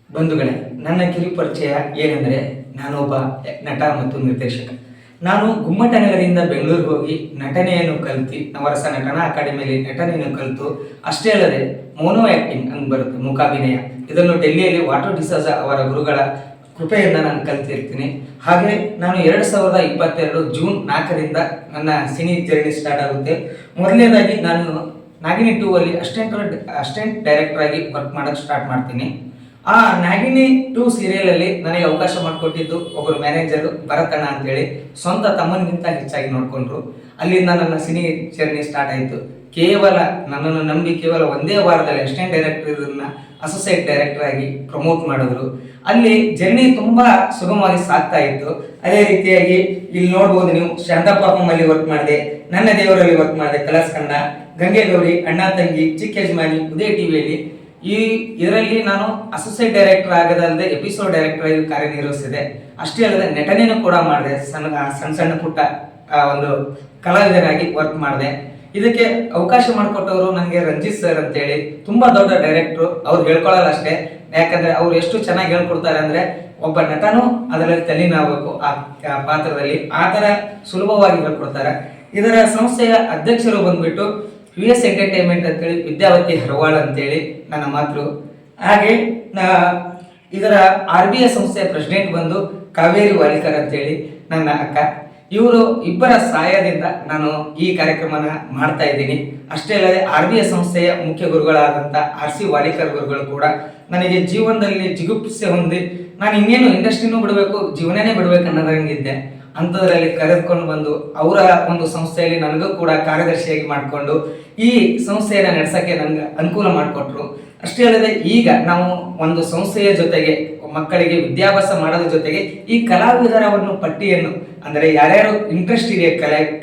ಬಂಧುಗಳೇ, ನನ್ನ ಕಿರುಪರಿಚಯ ಏನೆಂದರೆ ನಾನೊಬ್ಬ ನಟ ಮತ್ತು ನಿರ್ದೇಶಕ. ನಾನು ಗುಮ್ಮಟ ನಗರಿಯಿಂದ ಬೆಂಗಳೂರಿಗೆ ಹೋಗಿ ನಟನೆಯನ್ನು ಕಲಿತು ನವರಸ ನಟನಾ ಅಕಾಡೆಮಿಯಲ್ಲಿ ನಟನೆಯನ್ನು ಕಲಿತು ಅಷ್ಟೇ ಅಲ್ಲದೆ ಮೋನೋ ಆ್ಯಕ್ಟಿಂಗ್ ಅಂತ ಬರುತ್ತೆ, ಮೂಕಾಭಿನಯ. ಇದನ್ನು ಡೆಲ್ಲಿಯಲ್ಲಿ ವಾಟರ್ ಡಿಸಾಜ ಅವರ ಗುರುಗಳ ಕೃಪೆಯಿಂದ ನಾನು ಕಲಿತಿರ್ತೀನಿ. ಹಾಗೆ ನಾನು 2022 ಜೂನ್ 4ರಿಂದ ನನ್ನ ಸಿನಿ ಜರ್ನಿ ಸ್ಟಾರ್ಟ್ ಆಗುತ್ತೆ. ಮೊದಲನೇದಾಗಿ ನಾನು ನಾಗಿನಿ 2 ಅಲ್ಲಿ ಅಸಿಸ್ಟೆಂಟ್ ಡೈರೆಕ್ಟರ್ ಆಗಿ ವರ್ಕ್ ಮಾಡೋಕ್ಕೆ ಸ್ಟಾರ್ಟ್ ಮಾಡ್ತೀನಿ. ಆ ನಾಗಿನಿ 2 ಸೀರಿಯಲ್ ಅಲ್ಲಿ ನನಗೆ ಅವಕಾಶ ಮಾಡಿಕೊಟ್ಟಿದ್ದು ಒಬ್ಬರು ಮ್ಯಾನೇಜರ್ ಭರತಣ್ಣ ಅಂತೇಳಿ, ಸ್ವಂತ ತಮ್ಮನಿಗಿಂತ ಹೆಚ್ಚಾಗಿ ನೋಡ್ಕೊಂಡ್ರು. ಅಲ್ಲಿಂದ ನನ್ನ ಸಿನಿ ಜರ್ನಿ ಸ್ಟಾರ್ಟ್ ಆಯಿತು. ಕೇವಲ ನನ್ನನ್ನು ನಂಬಿ ಕೇವಲ ಒಂದೇ ವಾರದಲ್ಲಿ ಅಸಿಸ್ಟೆಂಟ್ ಡೈರೆಕ್ಟರ್ ಅಸೋಸಿಯೇಟ್ ಡೈರೆಕ್ಟರ್ ಆಗಿ ಪ್ರಮೋಟ್ ಮಾಡಿದ್ರು. ಅಲ್ಲಿ ಜರ್ನಿ ತುಂಬಾ ಸುಗಮವಾಗಿ ಸಾಗ್ತಾ ಇತ್ತು. ಅದೇ ರೀತಿಯಾಗಿ ಇಲ್ಲಿ ನೋಡ್ಬೋದು ನೀವು, ಶಾಂತಾಪಾಪಂ ಅಲ್ಲಿ ವರ್ಕ್ ಮಾಡಿದೆ, ನನ್ನ ದೇವರಲ್ಲಿ ವರ್ಕ್ ಮಾಡಿದೆ, ಕಲರ್ಸ್ ಕನ್ನಡ, ಗಂಗೆ ಗೌರಿ, ಅಣ್ಣ ತಂಗಿ, ಚಿಕ್ಕ ಯಜಮಾನಿ, ಉದಯ ಟಿವಿಯಲ್ಲಿ. ಇದರಲ್ಲಿ ನಾನು ಅಸೋಸಿಯೇಟ್ ಡೈರೆಕ್ಟರ್ ಆಗದಲ್ಲದೆ ಎಪಿಸೋಡ್ ಡೈರೆಕ್ಟರ್ ಆಗಿ ಕಾರ್ಯನಿರ್ವಹಿಸಿದೆ. ಅಷ್ಟೇ ಅಲ್ಲದೆ ನಟನೆಯನ್ನು ಕೂಡ ಮಾಡಿದೆ. ಸಣ್ಣ ಪುಟ್ಟ ಒಂದು ಕಲಾವಿದರಾಗಿ ವರ್ಕ್ ಮಾಡಿದೆ. ಇದಕ್ಕೆ ಅವಕಾಶ ಮಾಡಿಕೊಟ್ಟವರು ನನಗೆ ರಂಜಿತ್ ಸರ್ ಅಂತೇಳಿ, ತುಂಬಾ ದೊಡ್ಡ ಡೈರೆಕ್ಟ್ರು. ಅವ್ರು ಹೇಳ್ಕೊಳ್ಳಲ್ಲ ಅಷ್ಟೇ, ಯಾಕಂದ್ರೆ ಅವ್ರು ಎಷ್ಟು ಚೆನ್ನಾಗಿ ಹೇಳ್ಕೊಡ್ತಾರೆ ಅಂದ್ರೆ ಒಬ್ಬ ನಟನು ಅದರಲ್ಲಿ ತಲ್ಲೀನಾಗಬೇಕು ಆ ಪಾತ್ರದಲ್ಲಿ, ಆ ತರ ಸುಲಭವಾಗಿ ಹೇಳ್ಕೊಡ್ತಾರೆ. ಇದರ ಸಂಸ್ಥೆಯ ಅಧ್ಯಕ್ಷರು ಬಂದ್ಬಿಟ್ಟು US ಎಂಟರ್ಟೈನ್ಮೆಂಟ್ ಅಂತೇಳಿ ವಿದ್ಯಾವತಿ ಹರವಾಳ್ ಅಂತೇಳಿ ನನ್ನ ಮಾತೃ. ಹಾಗೆ ಇದರ RBA ಸಂಸ್ಥೆಯ ಪ್ರೆಸಿಡೆಂಟ್ ಬಂದು ಕಾವೇರಿ ವಾಲಿಕರ್ ಅಂತೇಳಿ ನನ್ನ ಅಕ್ಕ. ಇವರು ಇಬ್ಬರ ಸಹಾಯದಿಂದ ನಾನು ಈ ಕಾರ್ಯಕ್ರಮನ ಮಾಡ್ತಾ ಇದ್ದೀನಿ. ಅಷ್ಟೇ ಅಲ್ಲದೆ RBA ಸಂಸ್ಥೆಯ ಮುಖ್ಯ ಗುರುಗಳಾದಂಥ RC ವಾಲಿಕರ್ ಗುರುಗಳು ಕೂಡ ನನಗೆ ಜೀವನದಲ್ಲಿ ಜಿಗುಪ್ಸೆ ಹೊಂದಿ ನಾನು ಇನ್ನೇನು ಇಂಡಸ್ಟ್ರಿನೂ ಬಿಡಬೇಕು, ಜೀವನನೇ ಬಿಡಬೇಕು ಅನ್ನೋದಂಗಿದ್ದೆ. ಅಂಥದ್ರಲ್ಲಿ ಕರೆದುಕೊಂಡು ಬಂದು ಅವರ ಒಂದು ಸಂಸ್ಥೆಯಲ್ಲಿ ನನಗೂ ಕೂಡ ಕಾರ್ಯದರ್ಶಿಯಾಗಿ ಮಾಡಿಕೊಂಡು ಈ ಸಂಸ್ಥೆಯನ್ನು ನಡೆಸೋಕ್ಕೆ ನನಗೆ ಅನುಕೂಲ ಮಾಡಿಕೊಟ್ರು. ಅಷ್ಟೇ ಅಲ್ಲದೆ ಈಗ ನಾವು ಒಂದು ಸಂಸ್ಥೆಯ ಜೊತೆಗೆ ಮಕ್ಕಳಿಗೆ ವಿದ್ಯಾಭ್ಯಾಸ ಮಾಡೋದ್ರ ಜೊತೆಗೆ ಈ ಕಲಾವಿದರ ಒಂದು ಪಟ್ಟಿಯನ್ನು, ಅಂದರೆ ಯಾರ್ಯಾರು ಇಂಟ್ರೆಸ್ಟ್ ಇದೆ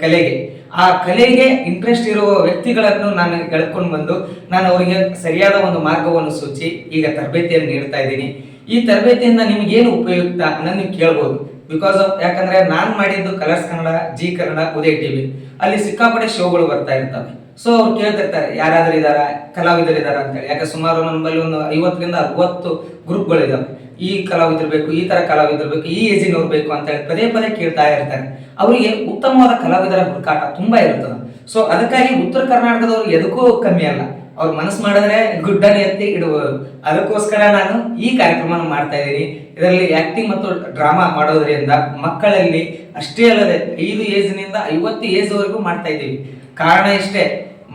ಕಲೆಗೆ, ಆ ಕಲೆಗೆ ಇಂಟ್ರೆಸ್ಟ್ ಇರುವ ವ್ಯಕ್ತಿಗಳನ್ನು ನಾನು ಎಳ್ಕೊಂಡು ಬಂದು ನಾನು ಅವರಿಗೆ ಸರಿಯಾದ ಒಂದು ಮಾರ್ಗವನ್ನು ಸೂಚಿ ಈಗ ತರಬೇತಿಯನ್ನು ನೀಡ್ತಾ ಇದ್ದೀನಿ. ಈ ತರಬೇತಿಯಿಂದ ನಿಮಗೇನು ಉಪಯುಕ್ತ ಅನ್ನೋದು ನೀವು ಕೇಳ್ಬೋದು. ಬಿಕಾಸ್ ಆಫ್, ಯಾಕಂದ್ರೆ ನಾನು ಮಾಡಿದ್ದು ಕಲರ್ಸ್ ಕನ್ನಡ, ಜಿ ಕನ್ನಡ, ಉದಯ ಟಿವಿ, ಅಲ್ಲಿ ಸಿಕ್ಕಾಪಟ್ಟೆ ಶೋಗಳು ಬರ್ತಾ ಇರ್ತವೆ. ಸೊ ಅವ್ರು ಕೇಳ್ತಿರ್ತಾರೆ ಯಾರಾದ್ರೂ ಇದಾರ, ಕಲಾವಿದರು ಇದಾರ ಅಂತೇಳಿ. ಯಾಕೆ ಸುಮಾರು ನಮ್ಮಲ್ಲಿ ಒಂದು 50ರಿಂದ 60 ಗ್ರೂಪ್ಗಳಿದಾವೆ. ಈ ಕಲಾವಿದರು ಬೇಕು, ಈ ತರ ಕಲಾವಿದರು ಬೇಕು, ಈ ಏಜಿನವ್ರು ಬೇಕು ಅಂತ ಹೇಳಿ ಪದೇ ಪದೇ ಕೇಳ್ತಾ ಇರ್ತಾರೆ. ಅವರಿಗೆ ಉತ್ತಮವಾದ ಕಲಾವಿದರ ಹುಡುಕಾಟ ತುಂಬಾ ಇರ್ತದೆ. ಸೊ ಅದಕ್ಕಾಗಿ ಉತ್ತರ ಕರ್ನಾಟಕದವ್ರು ಎದಕ್ಕೂ ಕಮ್ಮಿ ಅಲ್ಲ, ಅವ್ರು ಮನಸ್ಸು ಮಾಡಿದ್ರೆ ಗುಡ್ಡನ್ನು ಎತ್ತಿ ಇಡುವುದು. ಅದಕ್ಕೋಸ್ಕರ ನಾನು ಈ ಕಾರ್ಯಕ್ರಮ ಮಾಡ್ತಾ ಇದ್ದೀನಿ. ಇದರಲ್ಲಿ ಆಕ್ಟಿಂಗ್ ಮತ್ತು ಡ್ರಾಮಾ ಮಾಡೋದ್ರಿಂದ ಮಕ್ಕಳಲ್ಲಿ ಅಷ್ಟೇ ಅಲ್ಲದೆ 5 ಏಜ್ನಿಂದ 50 ಏಜ್ ವರೆಗೂ ಮಾಡ್ತಾ ಇದ್ದೀವಿ. ಕಾರಣ ಇಷ್ಟೇ,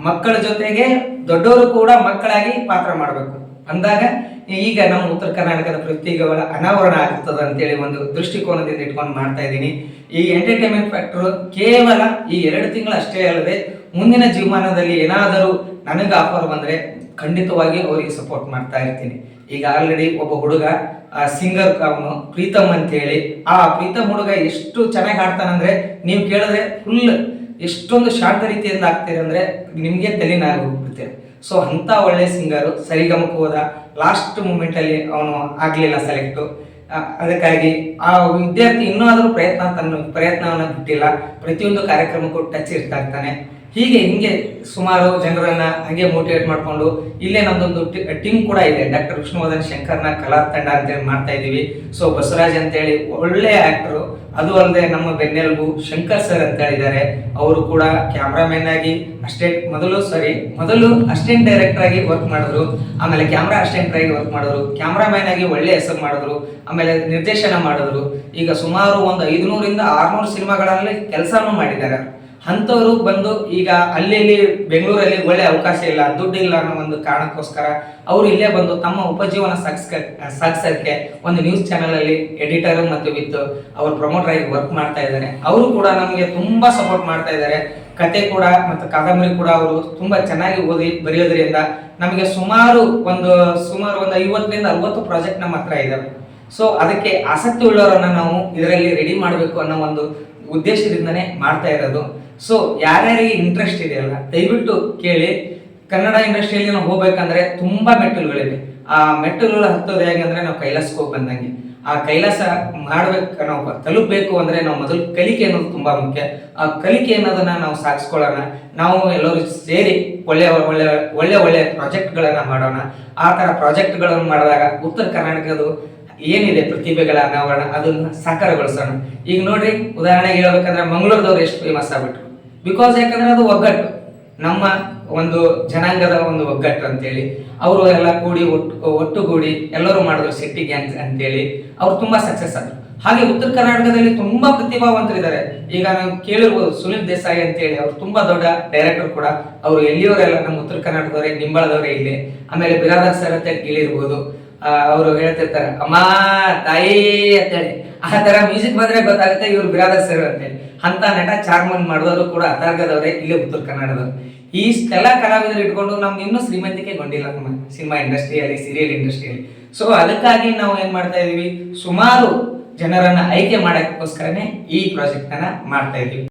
ಮಕ್ಕಳ ಜೊತೆಗೆ ದೊಡ್ಡವರು ಕೂಡ ಮಕ್ಕಳಾಗಿ ಪಾತ್ರ ಮಾಡಬೇಕು ಅಂದಾಗ ಈಗ ನಮ್ಮ ಉತ್ತರ ಕರ್ನಾಟಕದ ಪ್ರತಿಗಳ ಅನಾವರಣ ಆಗುತ್ತದೆ ಅಂತೇಳಿ ಒಂದು ದೃಷ್ಟಿಕೋನದಿಂದ ಇಟ್ಕೊಂಡು ಮಾಡ್ತಾ ಇದ್ದೀನಿ. ಈ ಎಂಟರ್ಟೈನ್ಮೆಂಟ್ ಫ್ಯಾಕ್ಟರ್ ಕೇವಲ ಈ 2 ತಿಂಗಳು ಅಷ್ಟೇ ಅಲ್ಲದೆ ಮುಂದಿನ ಜೀವಮಾನದಲ್ಲಿ ಏನಾದರೂ ನನಗೆ ಆಫರ್ ಬಂದರೆ ಖಂಡಿತವಾಗಿ ಅವರಿಗೆ ಸಪೋರ್ಟ್ ಮಾಡ್ತಾ ಇರ್ತೀನಿ. ಈಗ ಆಲ್ರೆಡಿ ಒಬ್ಬ ಹುಡುಗ ಸಿಂಗರ್, ಅವನು ಪ್ರೀತಮ್ ಅಂತ ಹೇಳಿ, ಆ ಪ್ರೀತಮ್ ಹುಡುಗ ಎಷ್ಟು ಚೆನ್ನಾಗಿ ಹಾಡ್ತಾನಂದ್ರೆ ನೀವು ಕೇಳಿದ್ರೆ ಫುಲ್ ಎಷ್ಟೊಂದು ಶಾಂತ ರೀತಿಯಿಂದ ಆಗ್ತೀರಿ ಅಂದ್ರೆ ನಿಮ್ಗೆ ತಲೆನಾಗಿ ಹೋಗ್ಬಿಡ್ತೀರಿ. ಸೊ ಅಂತ ಒಳ್ಳೆ ಸಿಂಗರು ಸರಿಗಮಕ್ಕೆ ಹೋದ, ಲಾಸ್ಟ್ ಮೂಮೆಂಟ್ ಅಲ್ಲಿ ಅವನು ಆಗ್ಲಿಲ್ಲ ಸೆಲೆಕ್ಟ್. ಅದಕ್ಕಾಗಿ ಆ ವಿದ್ಯಾರ್ಥಿ ಇನ್ನೂ ಆದರೂ ಪ್ರಯತ್ನವನ್ನು ಬಿಟ್ಟಿಲ್ಲ. ಪ್ರತಿಯೊಂದು ಕಾರ್ಯಕ್ರಮಕ್ಕೂ ಟಚ್ ಇರ್ತಾ ಇರ್ತಾನೆ. ಹಿಂಗೆ ಸುಮಾರು ಜನರನ್ನ ಹಂಗೆ ಮೋಟಿವೇಟ್ ಮಾಡ್ಕೊಂಡು ಇಲ್ಲೇ ನಮ್ದೊಂದು ಟೀಮ್ ಕೂಡ ಇದೆ. ಡಾಕ್ಟರ್ ವಿಷ್ಣುವರ್ಧನ್ ಶಂಕರ್ನ ಕಲಾ ತಂಡ ಅಂತೇಳಿ ಮಾಡ್ತಾ ಇದ್ದೀವಿ. ಸೊ ಬಸವರಾಜ್ ಅಂತೇಳಿ ಒಳ್ಳೆ ಆಕ್ಟರು, ಅದು ಅಲ್ಲದೆ ನಮ್ಮ ಬೆನ್ನೆಲುಬು ಶಂಕರ್ ಸರ್ ಅಂತ ಹೇಳಿದ್ದಾರೆ. ಅವರು ಕೂಡ ಕ್ಯಾಮ್ರಾಮನ್ ಆಗಿ ಮೊದಲು ಅಸಿಸ್ಟೆಂಟ್ ಡೈರೆಕ್ಟರ್ ಆಗಿ ವರ್ಕ್ ಮಾಡಿದ್ರು, ಆಮೇಲೆ ಕ್ಯಾಮ್ರಾ ಅಸಿಸ್ಟೆಂಟ್ ಆಗಿ ವರ್ಕ್ ಮಾಡಿದ್ರು, ಕ್ಯಾಮ್ರಾಮನ್ ಆಗಿ ಒಳ್ಳೆ ಹೆಸರು ಮಾಡಿದ್ರು, ಆಮೇಲೆ ನಿರ್ದೇಶನ ಮಾಡಿದ್ರು. ಈಗ ಸುಮಾರು ಒಂದು 500ರಿಂದ 600 ಸಿನಿಮಾಗಳಲ್ಲಿ ಕೆಲಸನೂ ಮಾಡಿದ್ದಾರೆ. ಅಂಥವ್ರು ಬಂದು ಈಗ ಅಲ್ಲಿ ಬೆಂಗಳೂರಲ್ಲಿ ಒಳ್ಳೆ ಅವಕಾಶ ಇಲ್ಲ, ದುಡ್ಡು ಇಲ್ಲ ಅನ್ನೋ ಒಂದು ಕಾರಣಕ್ಕೋಸ್ಕರ ಅವರು ಇಲ್ಲೇ ಬಂದು ತಮ್ಮ ಉಪಜೀವನ ಸಾಗಿಸೋಕ್ಕೆ ಒಂದು ನ್ಯೂಸ್ ಚಾನೆಲ್ ಅಲ್ಲಿ ಎಡಿಟರ್ ಮತ್ತು ವಿತ್ ಅವ್ರ ಪ್ರಮೋಟರ್ ಆಗಿ ವರ್ಕ್ ಮಾಡ್ತಾ ಇದ್ದಾರೆ. ಅವರು ಕೂಡ ನಮಗೆ ತುಂಬಾ ಸಪೋರ್ಟ್ ಮಾಡ್ತಾ ಇದ್ದಾರೆ. ಕತೆ ಕೂಡ ಮತ್ತು ಕಾದಂಬರಿ ಕೂಡ ಅವರು ತುಂಬಾ ಚೆನ್ನಾಗಿ ಓದಿ ಬರೆಯೋದ್ರಿಂದ ನಮಗೆ ಸುಮಾರು ಒಂದು 50ರಿಂದ 60 ಪ್ರಾಜೆಕ್ಟ್ ನಮ್ಮ ಹತ್ರ ಇದಾವೆ. ಸೊ ಅದಕ್ಕೆ ಆಸಕ್ತಿ ಉಳ್ಳವರನ್ನ ನಾವು ಇದರಲ್ಲಿ ರೆಡಿ ಮಾಡಬೇಕು ಅನ್ನೋ ಒಂದು ಉದ್ದೇಶದಿಂದನೇ ಮಾಡ್ತಾ ಇರೋದು. ಸೊ ಯಾರ್ಯಾರಿಗೆ ಇಂಟ್ರೆಸ್ಟ್ ಇದೆಯಲ್ಲ ದಯವಿಟ್ಟು ಕೇಳಿ. ಕನ್ನಡ ಇಂಡಸ್ಟ್ರಿಯಲ್ಲಿ ನಾವು ಹೋಗ್ಬೇಕಂದ್ರೆ ತುಂಬಾ ಮೆಟ್ಟಿಲುಗಳಿವೆ. ಆ ಮೆಟ್ಟಲು ಹತ್ತೋದು ಹೇಗಂದ್ರೆ ನಾವು ಕೈಲಾಸಕ್ಕೆ ಹೋಗಿ ಬಂದಂಗೆ. ಆ ಕೈಲಾಸ ಮಾಡ್ಬೇಕು, ನಾವು ತಲುಪಬೇಕು ಅಂದ್ರೆ ನಾವು ಮೊದಲು ಕಲಿಕೆ ಅನ್ನೋದು ತುಂಬಾ ಮುಖ್ಯ. ಆ ಕಲಿಕೆ ಅನ್ನೋದನ್ನ ನಾವು ಸಾಗಿಸ್ಕೊಳ್ಳೋಣ. ನಾವು ಎಲ್ಲರೂ ಸೇರಿ ಒಳ್ಳೆ ಒಳ್ಳೆ ಒಳ್ಳೆ ಒಳ್ಳೆ ಪ್ರಾಜೆಕ್ಟ್ಗಳನ್ನ ಮಾಡೋಣ. ಆ ತರ ಪ್ರಾಜೆಕ್ಟ್ಗಳನ್ನು ಮಾಡಿದಾಗ ಉತ್ತರ ಕರ್ನಾಟಕದ ಏನಿದೆ ಪ್ರತಿಭೆಗಳ ಅನಾವರಣ ಅದನ್ನ ಸಾಕಾರಗೊಳಿಸೋಣ. ಈಗ ನೋಡ್ರಿ, ಉದಾಹರಣೆಗೆ ಹೇಳ್ಬೇಕಂದ್ರೆ ಮಂಗಳೂರದವ್ರು ಎಷ್ಟು ಫೇಮಸ್ ಆಗ್ಬಿಟ್ರು, ಬಿಕಾಸ್ ಯಾಕಂದ್ರೆ ಅದು ಒಗ್ಗಟ್ಟು, ನಮ್ಮ ಒಂದು ಜನಾಂಗದ ಒಂದು ಒಗ್ಗಟ್ಟು ಅಂತೇಳಿ ಅವರು ಎಲ್ಲ ಕೂಡಿ ಒಟ್ಟುಗೂಡಿ ಎಲ್ಲರೂ ಮಾಡಿದ್ರು ಸಿಟಿ ಗ್ಯಾಂಗ್ಸ್ ಅಂತೇಳಿ ಅವ್ರು ತುಂಬಾ ಸಕ್ಸಸ್ ಆದ್ರು. ಹಾಗೆ ಉತ್ತರ ಕರ್ನಾಟಕದಲ್ಲಿ ತುಂಬಾ ಪ್ರತಿಭಾವಂತರಿದ್ದಾರೆ. ಈಗ ನಾವು ಕೇಳಿರ್ಬೋದು ಸುನಿಲ್ ದೇಸಾಯಿ ಅಂತೇಳಿ, ಅವ್ರು ತುಂಬಾ ದೊಡ್ಡ ಡೈರೆಕ್ಟರ್ ಕೂಡ. ಅವರು ಎಲ್ಲಿಯವರೆಲ್ಲ ನಮ್ಮ ಉತ್ತರ ಕರ್ನಾಟಕದವರೇ, ನಿಂಬಳದವರೇ ಇಲ್ಲಿ. ಆಮೇಲೆ ಬಿರಾದರ್ ಸರ್ ಅಂತ ಕೇಳಿರ್ಬೋದು, ಅವರು ಹೇಳ್ತಿರ್ತಾರೆ ಅಮ್ಮ ತಾಯಿ ಅಂತೇಳಿ. ಆ ತರ ಮ್ಯೂಸಿಕ್ ಬಂದ್ರೆ ಗೊತ್ತಾಗುತ್ತೆ ಇವ್ರು ಬಿರಾದರ್ ಸರ್ ಅಂತೇಳಿ. ಅಂತ ನಟ ಚಾರ್ಮನ್ ಮಾಡಿದವರು ಕೂಡ ಅತಾರ್ಗದವರೇ, ಇಲ್ಲೇ ಉತ್ತರ ಕನ್ನಡದವರು. ಇಷ್ಟೆಲ್ಲ ಕಲಾವಿದರು ಇಟ್ಕೊಂಡು ನಮ್ಗೆ ಇನ್ನೂ ಶ್ರೀಮಂತಿಕೆಗೊಂಡಿಲ್ಲ ನಮ್ಮ ಸಿನಿಮಾ ಇಂಡಸ್ಟ್ರಿಯಲ್ಲಿ, ಸೀರಿಯಲ್ ಇಂಡಸ್ಟ್ರಿಯಲ್ಲಿ. ಸೊ ಅದಕ್ಕಾಗಿ ನಾವು ಏನ್ ಮಾಡ್ತಾ ಇದೀವಿ, ಸುಮಾರು ಜನರನ್ನ ಆಯ್ಕೆ ಮಾಡಕ್ಕೋಸ್ಕರನೇ ಈ ಪ್ರಾಜೆಕ್ಟ್ ಅನ್ನ ಮಾಡ್ತಾ ಇದೀವಿ.